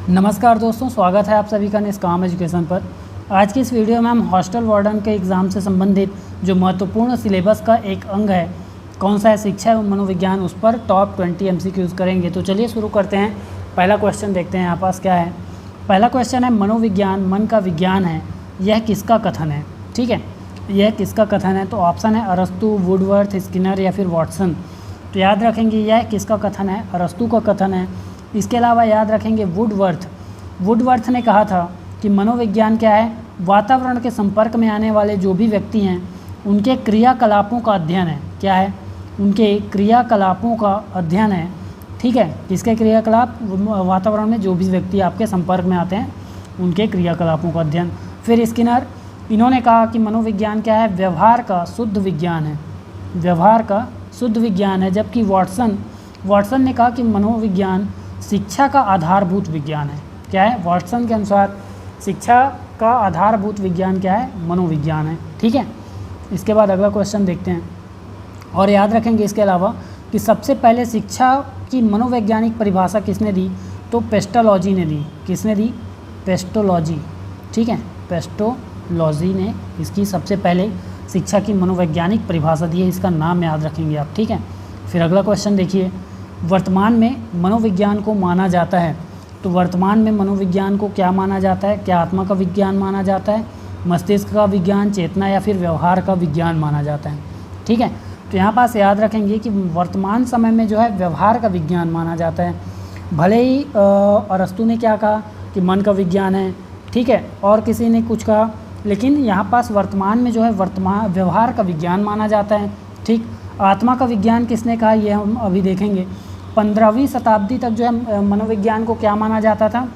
नमस्कार दोस्तों, स्वागत है आप सभी का निष्काम एजुकेशन पर। आज की इस वीडियो में हम हॉस्टल वार्डन के एग्ज़ाम से संबंधित जो महत्वपूर्ण सिलेबस का एक अंग है, कौन सा है, शिक्षा एवं मनोविज्ञान, उस पर टॉप 20 MCQs करेंगे। तो चलिए शुरू करते हैं। पहला क्वेश्चन देखते हैं यहाँ पास क्या है। पहला क्वेश्चन है, मनोविज्ञान मन का विज्ञान है, यह किसका कथन है। ठीक है, यह किसका कथन है। तो ऑप्शन है अरस्तु, वुडवर्थ, स्किनर या फिर वॉटसन। तो याद रखेंगे यह किसका कथन है, अरस्तु का कथन है। इसके अलावा याद रखेंगे वुडवर्थ ने कहा था कि मनोविज्ञान क्या है, वातावरण के संपर्क में आने वाले जो भी व्यक्ति हैं उनके क्रियाकलापों का अध्ययन है। क्या है, उनके क्रियाकलापों का अध्ययन है। ठीक है, किसके क्रियाकलाप, वातावरण में जो भी व्यक्ति आपके संपर्क में आते हैं उनके क्रियाकलापों का अध्ययन। फिर स्किनर, इन्होंने कहा कि मनोविज्ञान क्या है, व्यवहार का शुद्ध विज्ञान है, व्यवहार का शुद्ध विज्ञान है। जबकि वॉटसन ने कहा कि मनोविज्ञान शिक्षा का आधारभूत विज्ञान है। क्या है, वॉटसन के अनुसार शिक्षा का आधारभूत विज्ञान क्या है, मनोविज्ञान है। ठीक है, इसके बाद अगला क्वेश्चन देखते हैं। और याद रखेंगे इसके अलावा कि सबसे पहले शिक्षा की मनोवैज्ञानिक परिभाषा किसने दी, तो पेस्टोलॉजी ने दी। किसने दी, पेस्टोलॉजी। ठीक है, पेस्टोलॉजी ने इसकी सबसे पहले शिक्षा की मनोवैज्ञानिक परिभाषा दी है। इसका नाम याद रखेंगे आप। ठीक है, फिर अगला क्वेश्चन देखिए, वर्तमान में मनोविज्ञान को माना जाता है। तो वर्तमान में मनोविज्ञान को क्या माना जाता है, क्या आत्मा का विज्ञान माना जाता है, मस्तिष्क का विज्ञान, चेतना या फिर व्यवहार का विज्ञान माना जाता है। ठीक है, तो यहाँ पास याद रखेंगे कि वर्तमान समय में जो है व्यवहार का विज्ञान माना जाता है। भले ही अरस्तु ने क्या कहा कि मन का विज्ञान है, ठीक है, और किसी ने कुछ कहा, लेकिन यहाँ पास वर्तमान में जो है व्यवहार का विज्ञान माना जाता है। ठीक, आत्मा का विज्ञान किसने कहा, ये हम अभी देखेंगे। 15वीं शताब्दी तक जो है मनोविज्ञान को क्या माना जाता था,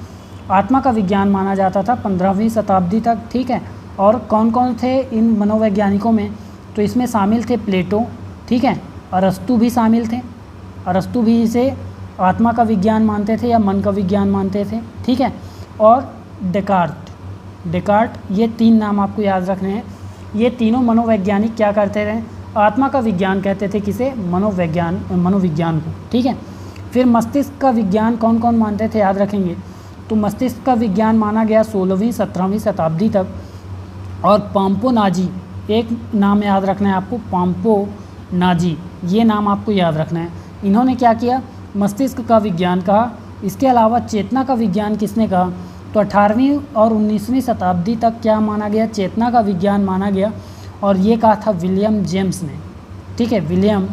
आत्मा का विज्ञान माना जाता था 15वीं शताब्दी तक। ठीक है, और कौन कौन थे इन मनोवैज्ञानिकों में, तो इसमें शामिल थे प्लेटो, ठीक है, अरस्तु भी शामिल थे। अरस्तु भी इसे आत्मा का विज्ञान मानते थे या मन का विज्ञान मानते थे। ठीक है, और डेकार्ट, ये तीन नाम आपको याद रखने हैं। ये तीनों मनोवैज्ञानिक क्या करते थे, आत्मा का विज्ञान कहते थे किसे, मनोविज्ञान को। ठीक है, फिर मस्तिष्क का विज्ञान कौन कौन मानते थे, याद रखेंगे। तो मस्तिष्क का विज्ञान माना गया 16वीं 17वीं शताब्दी तक। और पाम्पोनाजी, एक नाम याद रखना है आपको, पाम्पोनाजी, ये नाम आपको याद रखना है। इन्होंने क्या किया, मस्तिष्क का विज्ञान कहा। इसके अलावा चेतना का विज्ञान किसने कहा, तो 18वीं और 19वीं शताब्दी तक क्या माना गया, चेतना का विज्ञान माना गया। और ये कहा था विलियम जेम्स ने। ठीक है, विलियम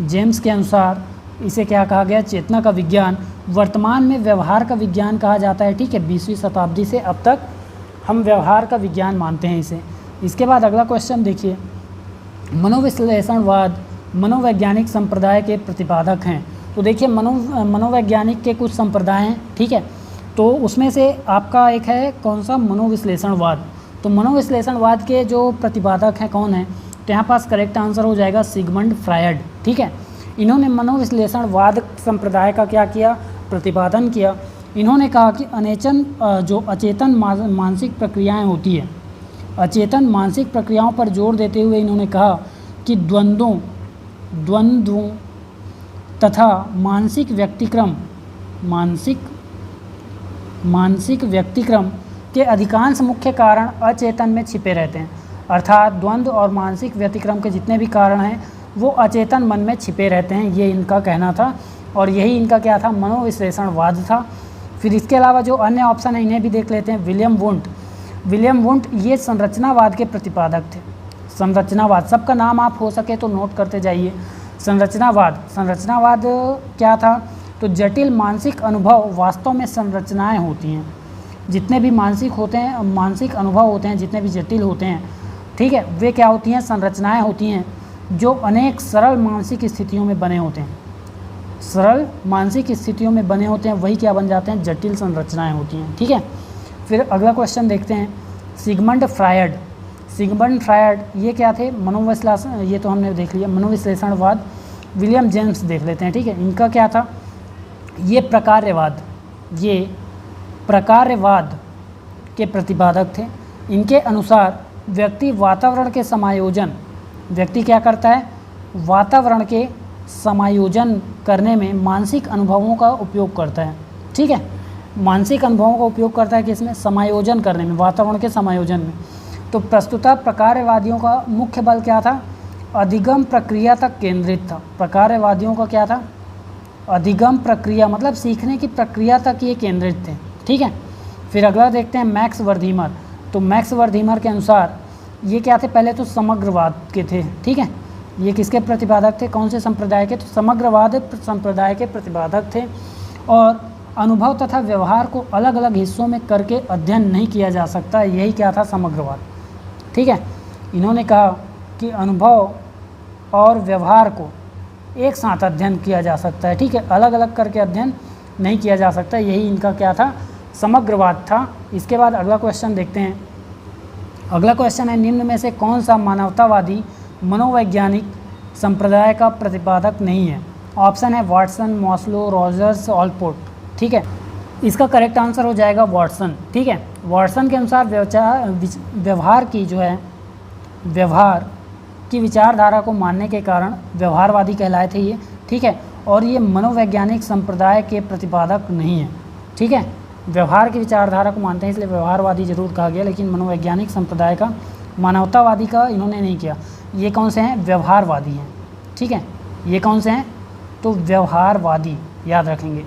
जेम्स के अनुसार इसे क्या कहा गया, चेतना का विज्ञान। वर्तमान में व्यवहार का विज्ञान कहा जाता है। ठीक है, 20वीं शताब्दी से अब तक हम व्यवहार का विज्ञान मानते हैं इसे। इसके बाद अगला क्वेश्चन देखिए, मनोविश्लेषणवाद मनोवैज्ञानिक संप्रदाय के प्रतिपादक हैं। तो देखिए मनोवैज्ञानिक के कुछ संप्रदाय हैं। ठीक है, तो उसमें से आपका एक है कौन सा, मनोविश्लेषणवाद। तो मनोविश्लेषणवाद के जो प्रतिपादक हैं कौन हैं, तो यहाँ पास करेक्ट आंसर हो जाएगा सिगमंड फ्रायड। ठीक है, इन्होंने मनोविश्लेषणवाद संप्रदाय का क्या किया, प्रतिपादन किया। इन्होंने कहा कि जो अचेतन मानसिक प्रक्रियाएं होती है, अचेतन मानसिक प्रक्रियाओं पर जोर देते हुए इन्होंने कहा कि द्वंद्वों तथा मानसिक व्यक्तिक्रम के अधिकांश मुख्य कारण अचेतन में छिपे रहते हैं। अर्थात द्वंद्व और मानसिक व्यतिक्रम के जितने भी कारण हैं वो अचेतन मन में छिपे रहते हैं, ये इनका कहना था। और यही इनका क्या था, मनोविश्लेषणवाद था। फिर इसके अलावा जो अन्य ऑप्शन है इन्हें भी देख लेते हैं। विलियम वुंट ये संरचनावाद के प्रतिपादक थे। संरचनावाद, सबका नाम आप हो सके तो नोट करते जाइए। संरचनावाद क्या था, तो जटिल मानसिक अनुभव वास्तव में संरचनाएँ होती हैं। जितने भी मानसिक अनुभव होते हैं, जितने भी जटिल होते हैं, ठीक है, वे क्या होती हैं, संरचनाएं होती हैं जो अनेक सरल मानसिक स्थितियों में बने होते हैं। सरल मानसिक स्थितियों में बने होते हैं, वही क्या बन जाते हैं, जटिल संरचनाएं होती हैं। ठीक है, फिर अगला क्वेश्चन देखते हैं। सिगमंड फ्रायड ये क्या थे, मनोविश्लेषण, ये तो हमने देख लिया, मनोविश्लेषणवाद। विलियम जेम्स देख लेते हैं। ठीक है, इनका क्या था, ये प्रकार्यवाद के प्रतिपादक थे। इनके अनुसार व्यक्ति क्या करता है, वातावरण के समायोजन करने में मानसिक अनुभवों का उपयोग करता है। ठीक है, मानसिक अनुभवों का उपयोग करता है किसमें, समायोजन करने में, वातावरण के समायोजन में। तो प्रस्तुतः प्रकार्यवादियों का मुख्य बल क्या था, अधिगम प्रक्रिया तक केंद्रित था। प्रकार्यवादियों का क्या था, अधिगम प्रक्रिया मतलब सीखने की प्रक्रिया तक ये केंद्रित थे। ठीक है, फिर अगला देखते हैं मैक्स वर्धीमर। तो मैक्स वर्धीमर के अनुसार ये क्या थे, पहले तो समग्रवाद के थे। ठीक है, ये किसके प्रतिपादक थे, कौन से संप्रदाय के, तो समग्रवाद संप्रदाय के प्रतिपादक थे। और अनुभव तथा व्यवहार को अलग अलग हिस्सों में करके अध्ययन नहीं किया जा सकता, यही क्या था, समग्रवाद। ठीक है, इन्होंने कहा कि अनुभव और व्यवहार को एक साथ अध्ययन किया जा सकता है। ठीक है, अलग अलग करके अध्ययन नहीं किया जा सकता, यही इनका क्या था, समग्रवाद था। इसके बाद अगला क्वेश्चन देखते हैं। अगला क्वेश्चन है, निम्न में से कौन सा मानवतावादी मनोवैज्ञानिक संप्रदाय का प्रतिपादक नहीं है। ऑप्शन है वाटसन, मॉस्लो, रॉजर्स, ऑलपोर्ट। ठीक है, इसका करेक्ट आंसर हो जाएगा वाटसन। ठीक है, वाटसन के अनुसार व्यवहार की जो है, व्यवहार की विचारधारा को मानने के कारण व्यवहारवादी कहलाए थे ये। ठीक है, और ये मनोवैज्ञानिक संप्रदाय के प्रतिपादक नहीं है। ठीक है, व्यवहार की विचारधारा को मानते हैं इसलिए व्यवहारवादी जरूर कहा गया, लेकिन मनोवैज्ञानिक संप्रदाय का, मानवतावादी का इन्होंने नहीं किया। ये कौन से हैं, व्यवहारवादी हैं। ठीक है, ये कौन से हैं, तो व्यवहारवादी, याद रखेंगे।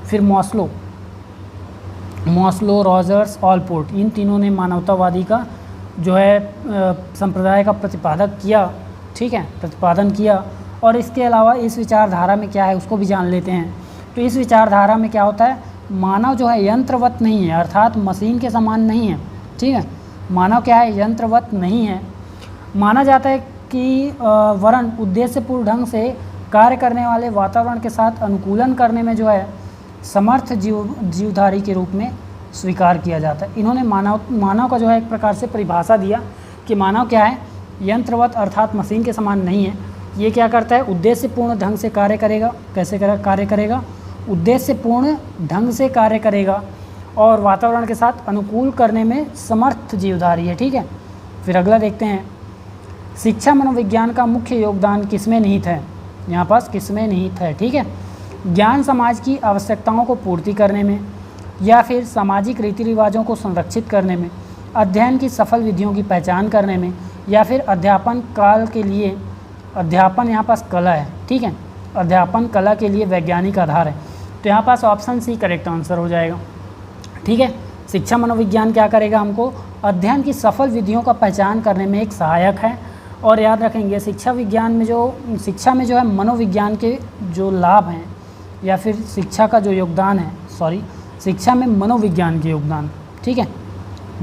फिर मॉस्लो, रॉजर्स, ऑलपोर्ट, इन तीनों ने मानवतावादी का जो है संप्रदाय का प्रतिपादक किया। ठीक है, प्रतिपादन किया। और इसके अलावा इस विचारधारा में क्या है उसको भी जान लेते हैं। तो इस विचारधारा में क्या होता है, मानव जो है यंत्रवत नहीं है, अर्थात मशीन के समान नहीं है। ठीक है, मानव क्या है, यंत्रवत नहीं है। माना जाता है कि वरन उद्देश्यपूर्ण ढंग से कार्य करने वाले वातावरण के साथ अनुकूलन करने में जो है समर्थ जीवधारी के रूप में स्वीकार किया जाता है। इन्होंने मानव का जो है एक प्रकार से परिभाषा दिया कि मानव क्या है, यंत्रवत अर्थात मशीन के समान नहीं है। ये क्या करता है, उद्देश्यपूर्ण ढंग से कार्य करेगा। कैसे कार्य करेगा, उद्देश्यपूर्ण ढंग से कार्य करेगा और वातावरण के साथ अनुकूल करने में समर्थ जीवधारी है। ठीक है, फिर अगला देखते हैं, शिक्षा मनोविज्ञान का मुख्य योगदान किसमें निहित है। यहाँ पास किसमें निहित है। ठीक है, ज्ञान समाज की आवश्यकताओं को पूर्ति करने में, या फिर सामाजिक रीति रिवाजों को संरक्षित करने में, अध्ययन की सफल विधियों की पहचान करने में, या फिर अध्यापन काल के लिए, अध्यापन यहाँ पास कला है। ठीक है, अध्यापन कला के लिए वैज्ञानिक आधार है। तो यहाँ पास ऑप्शन सी करेक्ट आंसर हो जाएगा। ठीक है, शिक्षा मनोविज्ञान क्या करेगा, हमको अध्ययन की सफल विधियों का पहचान करने में एक सहायक है। और याद रखेंगे शिक्षा में जो है मनोविज्ञान के जो लाभ हैं, या फिर शिक्षा का जो योगदान है, शिक्षा में मनोविज्ञान के योगदान। ठीक है,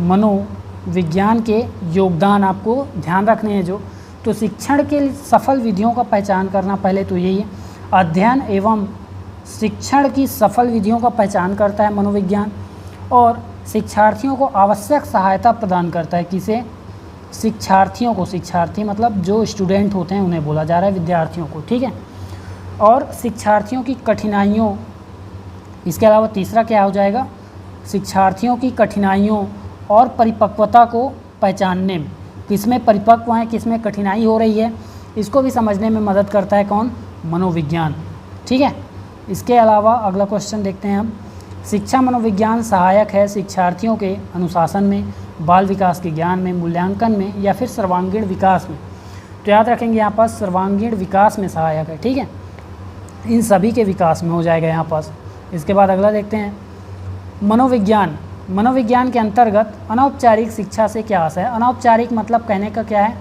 मनोविज्ञान के योगदान आपको ध्यान रखने हैं जो। तो शिक्षण के सफल विधियों का पहचान करना, पहले तो यही है, अध्ययन एवं शिक्षण की सफल विधियों का पहचान करता है मनोविज्ञान, और शिक्षार्थियों को आवश्यक सहायता प्रदान करता है। किसे, शिक्षार्थियों को, शिक्षार्थी मतलब जो स्टूडेंट होते हैं उन्हें बोला जा रहा है, विद्यार्थियों को। ठीक है, और शिक्षार्थियों की कठिनाइयों, इसके अलावा तीसरा क्या हो जाएगा, शिक्षार्थियों की कठिनाइयों और परिपक्वता को पहचानने में, किसमें परिपक्व हैं, किसमें कठिनाई हो रही है, इसको भी समझने में मदद करता है कौन, मनोविज्ञान। ठीक है, इसके अलावा अगला क्वेश्चन देखते हैं हम, शिक्षा मनोविज्ञान सहायक है शिक्षार्थियों के अनुशासन में, बाल विकास के ज्ञान में, मूल्यांकन में, या फिर सर्वांगीण विकास में। तो याद रखेंगे यहाँ पास सर्वांगीण विकास में सहायक है। ठीक है, इन सभी के विकास में हो जाएगा यहाँ पास। इसके बाद अगला देखते हैं, मनोविज्ञान के अंतर्गत अनौपचारिक शिक्षा से क्या आशय है। अनौपचारिक मतलब कहने का क्या है,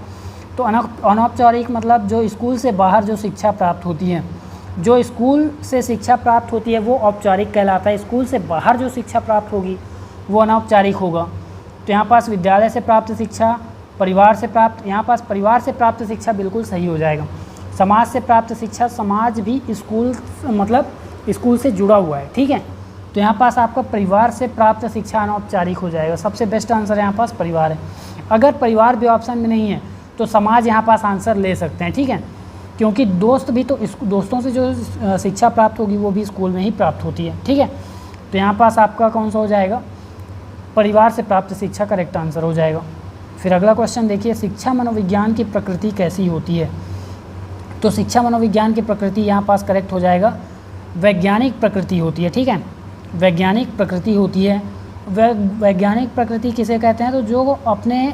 तो अनौपचारिक मतलब जो स्कूल से बाहर जो शिक्षा प्राप्त होती है, जो स्कूल से शिक्षा प्राप्त होती है वो औपचारिक कहलाता है। स्कूल से बाहर जो शिक्षा प्राप्त होगी वो अनौपचारिक होगा। तो यहाँ पास विद्यालय से प्राप्त शिक्षा, परिवार से प्राप्त, यहाँ पास परिवार से प्राप्त शिक्षा बिल्कुल सही हो जाएगा। समाज से प्राप्त शिक्षा, समाज भी स्कूल मतलब स्कूल से जुड़ा हुआ है। ठीक है, तो यहाँ पास आपका परिवार से प्राप्त शिक्षा अनौपचारिक हो जाएगा। सबसे बेस्ट आंसर यहाँ पास परिवार है। अगर परिवार भी ऑप्शन में नहीं है तो समाज यहाँ पास आंसर ले सकते हैं। ठीक है, क्योंकि दोस्त भी तो दोस्तों से जो शिक्षा प्राप्त होगी वो भी स्कूल में ही प्राप्त होती है। ठीक है, तो यहाँ पास आपका कौन सा हो जाएगा, परिवार से प्राप्त शिक्षा करेक्ट आंसर हो जाएगा। फिर अगला क्वेश्चन देखिए, शिक्षा मनोविज्ञान की प्रकृति कैसी होती है। तो शिक्षा मनोविज्ञान की प्रकृति यहाँ पास करेक्ट हो जाएगा, वैज्ञानिक प्रकृति होती है। ठीक है, वैज्ञानिक प्रकृति होती है। वैज्ञानिक प्रकृति किसे कहते हैं? तो जो अपने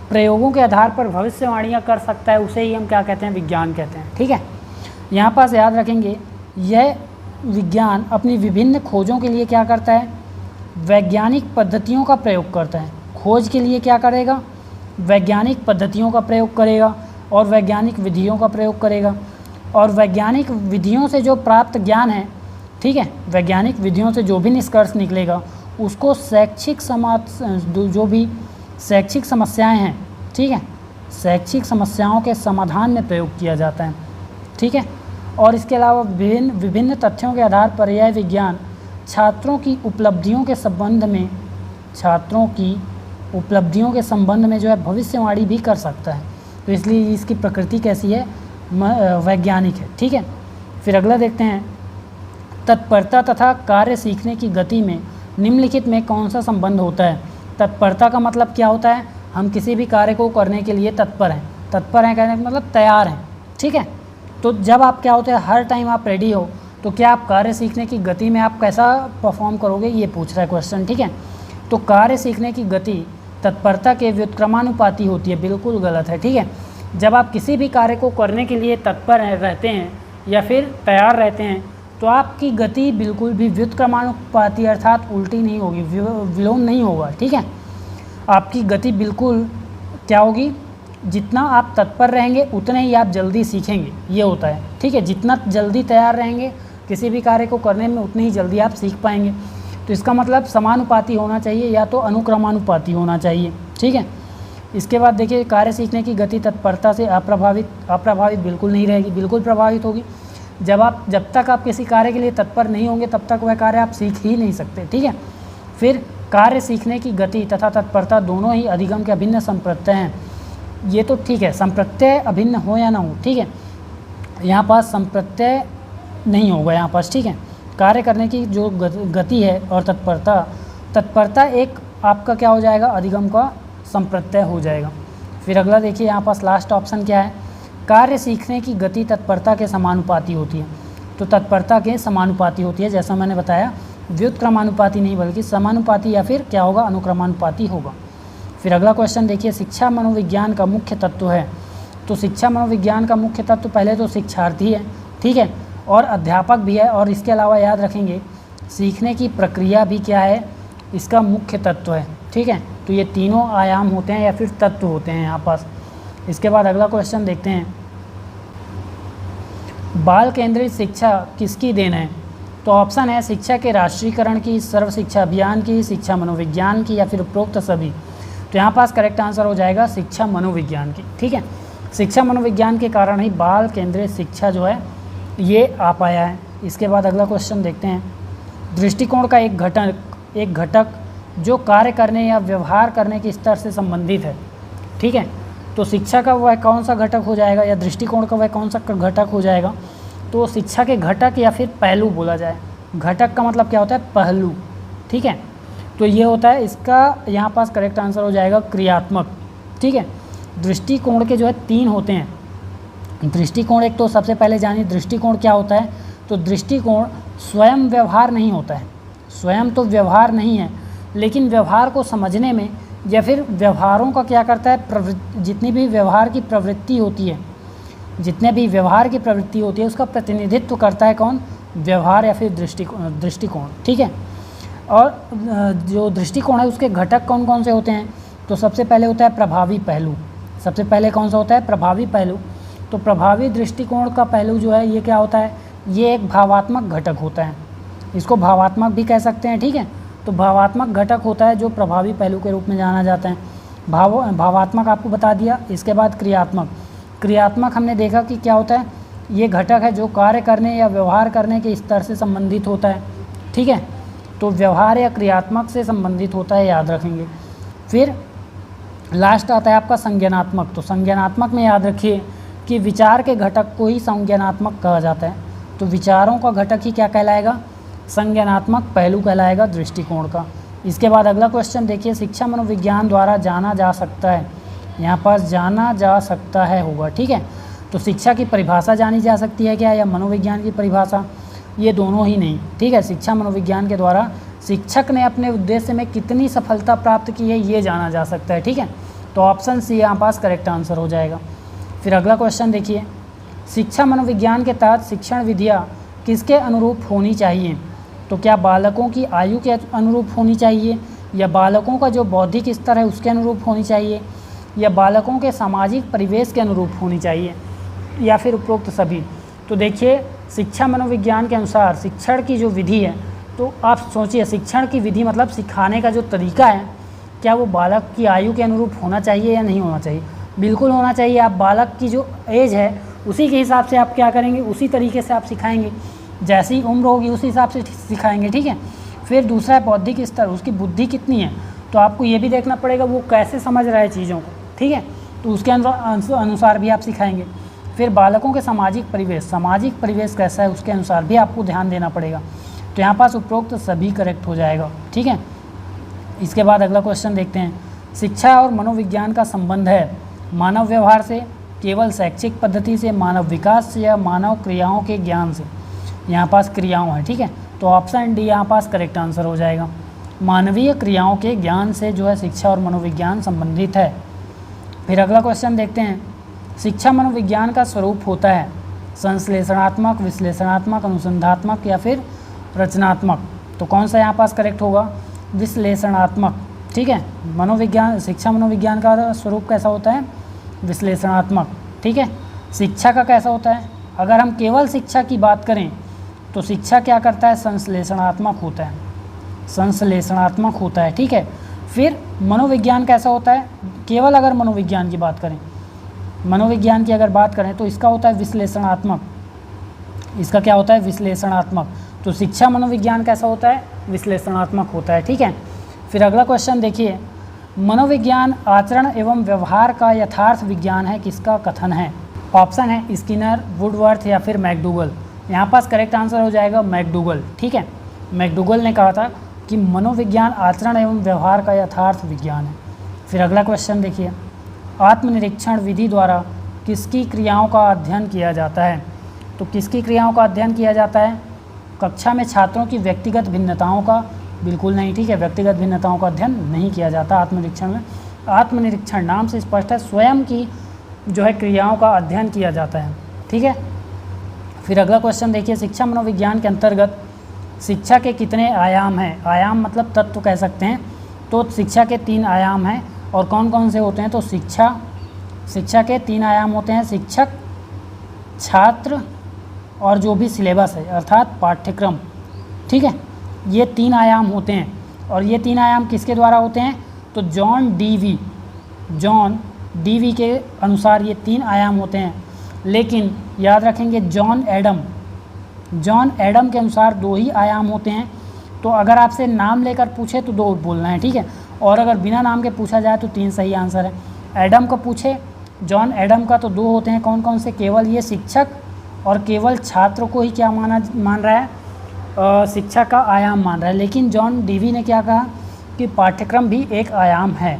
प्रयोगों के आधार पर भविष्यवाणियाँ कर सकता है उसे ही हम क्या कहते हैं? विज्ञान कहते हैं। ठीक है, यहाँ पास याद रखेंगे, यह विज्ञान अपनी विभिन्न खोजों के लिए क्या करता है? वैज्ञानिक पद्धतियों का प्रयोग करता है। खोज के लिए क्या करेगा? वैज्ञानिक पद्धतियों का प्रयोग करेगा और वैज्ञानिक विधियों का प्रयोग करेगा। और वैज्ञानिक विधियों से जो प्राप्त ज्ञान है, ठीक है, वैज्ञानिक विधियों से जो भी निष्कर्ष निकलेगा उसको जो भी शैक्षिक समस्याएं हैं, ठीक है, शैक्षिक समस्याओं के समाधान में प्रयोग किया जाता है। ठीक है, और इसके अलावा विभिन्न तथ्यों के आधार पर यह विज्ञान छात्रों की उपलब्धियों के संबंध में जो है भविष्यवाणी भी कर सकता है। तो इसलिए इसकी प्रकृति कैसी है? वैज्ञानिक है। ठीक है, फिर अगला देखते हैं, तत्परता तथा कार्य सीखने की गति में निम्नलिखित में कौन सा संबंध होता है? तत्परता का मतलब क्या होता है? हम किसी भी कार्य को करने के लिए तत्पर हैं। तत्पर हैं कहने का मतलब तैयार हैं। ठीक है, तो जब आप क्या होते हैं, हर टाइम आप रेडी हो, तो क्या आप कार्य सीखने की गति में आप कैसा परफॉर्म करोगे, ये पूछ रहा है क्वेश्चन। ठीक है, तो कार्य सीखने की गति तत्परता के व्युत्क्रमानुपाती होती है। बिल्कुल गलत है। ठीक है, जब आप किसी भी कार्य को करने के लिए तत्पर रहते हैं या फिर तैयार रहते हैं तो आपकी गति बिल्कुल भी व्युत्क्रमानुपाती अर्थात उल्टी नहीं होगी, विलोम नहीं होगा। ठीक है, आपकी गति बिल्कुल क्या होगी? जितना आप तत्पर रहेंगे उतने ही आप जल्दी सीखेंगे, ये होता है। ठीक है, जितना जल्दी तैयार रहेंगे किसी भी कार्य को करने में उतनी ही जल्दी आप सीख पाएंगे। तो इसका मतलब समानुपाती होना चाहिए या तो अनुक्रमानुपाती होना चाहिए। ठीक है, इसके बाद देखिए, कार्य सीखने की गति तत्परता से अप्रभावित बिल्कुल नहीं रहेगी, बिल्कुल प्रभावित होगी। जब तक आप किसी कार्य के लिए तत्पर नहीं होंगे तब तक वह कार्य आप सीख ही नहीं सकते। ठीक है, फिर कार्य सीखने की गति तथा तत्परता दोनों ही अधिगम के अभिन्न संप्रत्यय हैं। ये तो ठीक है, संप्रत्यय अभिन्न हो या ना हो, ठीक है, यहाँ पास संप्रत्यय नहीं होगा यहाँ पास। ठीक है, कार्य करने की जो गति है और तत्परता एक आपका क्या हो जाएगा? अधिगम का संप्रत्यय हो जाएगा। फिर अगला देखिए, यहाँ पास लास्ट ऑप्शन क्या है? कार्य सीखने की गति तत्परता के समानुपाती होती है। तो तत्परता के समानुपाती होती है, जैसा मैंने बताया, व्युत्क्रमानुपाती नहीं बल्कि समानुपाती या फिर क्या होगा? अनुक्रमानुपाती होगा। फिर अगला क्वेश्चन देखिए, शिक्षा मनोविज्ञान का मुख्य तत्व है। तो शिक्षा मनोविज्ञान का मुख्य तत्व पहले तो शिक्षार्थी है, ठीक है, और अध्यापक भी है, और इसके अलावा याद रखेंगे सीखने की प्रक्रिया भी क्या है? इसका मुख्य तत्व है। ठीक है, तो ये तीनों आयाम होते हैं या फिर तत्व होते हैं यहाँ पास। इसके बाद अगला क्वेश्चन देखते हैं, बाल केंद्रित शिक्षा किसकी देन है? तो ऑप्शन है शिक्षा के राष्ट्रीयकरण की, सर्व शिक्षा अभियान की, शिक्षा मनोविज्ञान की या फिर उपरोक्त सभी। तो यहाँ पास करेक्ट आंसर हो जाएगा शिक्षा मनोविज्ञान की। ठीक है, शिक्षा मनोविज्ञान के कारण ही बाल केंद्रित शिक्षा जो है ये आ पाया है। इसके बाद अगला क्वेश्चन देखते हैं, दृष्टिकोण का एक घटक जो कार्य करने या व्यवहार करने के स्तर से संबंधित है। ठीक है, तो शिक्षा का वह कौन सा घटक हो जाएगा या दृष्टिकोण का वह कौन सा घटक हो जाएगा? तो शिक्षा के घटक या फिर पहलू बोला जाए। घटक का मतलब क्या होता है? पहलू। ठीक है, तो ये होता है, इसका यहाँ पास करेक्ट आंसर हो जाएगा क्रियात्मक। ठीक है, दृष्टिकोण के जो है 3 होते हैं। दृष्टिकोण एक तो सबसे पहले जानिए दृष्टिकोण क्या होता है। तो दृष्टिकोण स्वयं व्यवहार नहीं होता है, स्वयं तो व्यवहार नहीं है, लेकिन व्यवहार को समझने में या फिर व्यवहारों का क्या करता है, जितनी भी व्यवहार की प्रवृत्ति होती है, जितने भी व्यवहार की प्रवृत्ति होती है उसका प्रतिनिधित्व करता है कौन? व्यवहार या फिर दृष्टिकोण। ठीक है, और जो दृष्टिकोण है उसके घटक कौन कौन से होते हैं? तो सबसे पहले होता है प्रभावी पहलू। सबसे पहले कौन सा होता है? प्रभावी पहलू। तो प्रभावी दृष्टिकोण का पहलू जो है ये क्या होता है? ये एक भावात्मक घटक होता है, इसको भावात्मक भी कह सकते हैं। ठीक है, तो भावात्मक घटक होता है जो प्रभावी पहलू के रूप में जाना जाता है। भावात्मक आपको बता दिया। इसके बाद क्रियात्मक हमने देखा कि क्या होता है, ये घटक है जो कार्य करने या व्यवहार करने के स्तर से संबंधित होता है। ठीक है, तो व्यवहार या क्रियात्मक से संबंधित होता है, याद रखेंगे। फिर लास्ट आता है आपका संज्ञानात्मक। तो संज्ञानात्मक में याद रखिए कि विचार के घटक को ही संज्ञानात्मक कहा जाता है। तो विचारों का घटक ही क्या कहलाएगा? संज्ञानात्मक पहलू कहलाएगा दृष्टिकोण का। इसके बाद अगला क्वेश्चन देखिए, शिक्षा मनोविज्ञान द्वारा जाना जा सकता है। यहाँ पास जाना जा सकता है होगा। ठीक है, तो शिक्षा की परिभाषा जानी जा सकती है क्या, या मनोविज्ञान की परिभाषा? ये दोनों ही नहीं, ठीक है। शिक्षा मनोविज्ञान के द्वारा शिक्षक ने अपने उद्देश्य में कितनी सफलता प्राप्त की है ये जाना जा सकता है, ठीक है। तो ऑप्शन सी यहाँ पास करेक्ट आंसर हो जाएगा। फिर अगला क्वेश्चन देखिए, शिक्षा मनोविज्ञान के तहत शिक्षण विधियाँ किसके अनुरूप होनी चाहिए? तो क्या बालकों की आयु के अनुरूप होनी चाहिए, या बालकों का जो बौद्धिक स्तर है उसके अनुरूप होनी चाहिए, या बालकों के सामाजिक परिवेश के अनुरूप होनी चाहिए, या फिर उपरोक्त सभी? तो देखिए, शिक्षा मनोविज्ञान के अनुसार शिक्षण की जो विधि है, तो आप सोचिए शिक्षण की विधि मतलब सिखाने का जो तरीका है, क्या वो बालक की आयु के अनुरूप होना चाहिए या नहीं होना चाहिए? बिल्कुल होना चाहिए। आप बालक की जो एज है उसी के हिसाब से आप क्या करेंगे, उसी तरीके से आप सिखाएंगे, जैसी उम्र होगी उसी हिसाब से सिखाएंगे, ठीक है। फिर दूसरा है बौद्धिक स्तर, उसकी बुद्धि कितनी है, तो आपको ये भी देखना पड़ेगा वो कैसे समझ रहा है चीज़ों को, ठीक है, तो उसके अनुसार भी आप सिखाएंगे। फिर बालकों के सामाजिक परिवेश कैसा है उसके अनुसार भी आपको ध्यान देना पड़ेगा। तो यहाँ पास उपरोक्त सभी करेक्ट हो जाएगा, ठीक है। इसके बाद अगला क्वेश्चन देखते हैं, शिक्षा और मनोविज्ञान का संबंध है मानव व्यवहार से, केवल शैक्षिक पद्धति से, मानव विकास से, या मानव क्रियाओं के ज्ञान से? यहाँ पास क्रियाओं है, ठीक है। तो ऑप्शन डी यहाँ पास करेक्ट आंसर हो जाएगा। मानवीय क्रियाओं के ज्ञान से जो है शिक्षा और मनोविज्ञान संबंधित है। फिर अगला क्वेश्चन देखते हैं, शिक्षा मनोविज्ञान का स्वरूप होता है संश्लेषणात्मक, विश्लेषणात्मक, अनुसंधात्मक, या फिर रचनात्मक? तो कौन सा यहाँ पास करेक्ट होगा? विश्लेषणात्मक, ठीक है। शिक्षा मनोविज्ञान का स्वरूप कैसा होता है? विश्लेषणात्मक, ठीक है। शिक्षा का कैसा होता है? अगर हम केवल शिक्षा की बात करें तो शिक्षा क्या करता है? संश्लेषणात्मक होता है, संश्लेषणात्मक होता है, ठीक है। फिर मनोविज्ञान कैसा होता है? केवल अगर मनोविज्ञान की बात करें, मनोविज्ञान की अगर बात करें तो इसका होता है विश्लेषणात्मक। इसका क्या होता है? विश्लेषणात्मक। तो शिक्षा मनोविज्ञान कैसा होता है? विश्लेषणात्मक होता है, ठीक है। फिर अगला क्वेश्चन देखिए, मनोविज्ञान आचरण एवं व्यवहार का यथार्थ विज्ञान है, किसका कथन है? ऑप्शन है स्किनर, वुडवर्थ, या फिर मैकडूगल। यहाँ पास करेक्ट आंसर हो जाएगा मैकडूगल, ठीक है। मैकडूगल ने कहा था कि मनोविज्ञान आचरण एवं व्यवहार का यथार्थ विज्ञान है। फिर अगला क्वेश्चन देखिए, आत्मनिरीक्षण विधि द्वारा किसकी क्रियाओं का अध्ययन किया जाता है? तो किसकी क्रियाओं का अध्ययन किया जाता है? कक्षा में छात्रों की व्यक्तिगत भिन्नताओं का? बिल्कुल नहीं, ठीक है। व्यक्तिगत भिन्नताओं का अध्ययन नहीं किया जाता आत्मनिरीक्षण में। आत्मनिरीक्षण नाम से स्पष्ट है, स्वयं की जो है क्रियाओं का अध्ययन किया जाता है, ठीक है। फिर अगला क्वेश्चन देखिए, शिक्षा मनोविज्ञान के अंतर्गत शिक्षा के कितने आयाम हैं? आयाम मतलब तत्व कह सकते हैं। तो शिक्षा के 3 आयाम हैं, और कौन कौन से होते हैं? तो शिक्षा के 3 आयाम होते हैं, शिक्षक, छात्र, और जो भी सिलेबस है अर्थात पाठ्यक्रम, ठीक है। ये 3 आयाम होते हैं, और ये 3 आयाम किसके द्वारा होते हैं? तो जॉन डीवी के अनुसार ये 3 आयाम होते हैं। लेकिन याद रखेंगे जॉन एडम के अनुसार 2 ही आयाम होते हैं। तो अगर आपसे नाम लेकर पूछे तो 2 बोलना है, ठीक है। और अगर बिना नाम के पूछा जाए तो 3 सही आंसर है। एडम को पूछे, जॉन एडम का, तो 2 होते हैं। कौन कौन से? केवल ये शिक्षक और केवल छात्र को ही क्या मान रहा है? शिक्षा का आयाम मान रहा है। लेकिन जॉन डीवी ने क्या कहा कि पाठ्यक्रम भी एक आयाम है।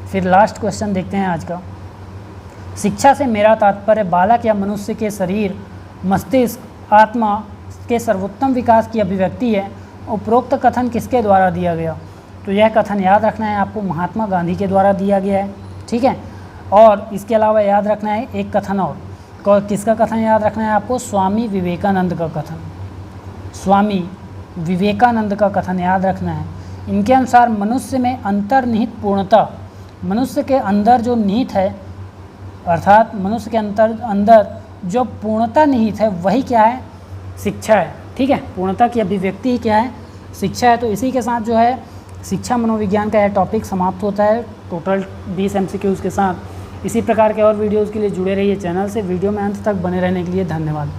फिर लास्ट क्वेश्चन देखते हैं आज का, शिक्षा से मेरा तात्पर्य बालक या मनुष्य के शरीर, मस्तिष्क, आत्मा के सर्वोत्तम विकास की अभिव्यक्ति है। उपरोक्त कथन किसके द्वारा दिया गया? तो यह कथन याद रखना है आपको, महात्मा गांधी के द्वारा दिया गया है, ठीक है। और इसके अलावा याद रखना है एक कथन और, किसका कथन याद रखना है आपको? स्वामी विवेकानंद का कथन। स्वामी विवेकानंद का कथन याद रखना है। इनके अनुसार मनुष्य में अंतर्निहित पूर्णता, मनुष्य के अंदर जो निहित है, अर्थात मनुष्य के अंदर जो पूर्णता निहित है वही क्या है? शिक्षा है, ठीक है। पूर्णता की अभिव्यक्ति क्या है? शिक्षा है। तो इसी के साथ जो है शिक्षा मनोविज्ञान का यह टॉपिक समाप्त होता है, टोटल 20 MCQs के साथ। इसी प्रकार के और वीडियोज़ के लिए जुड़े रहिए चैनल से। वीडियो में अंत तक बने रहने के लिए धन्यवाद।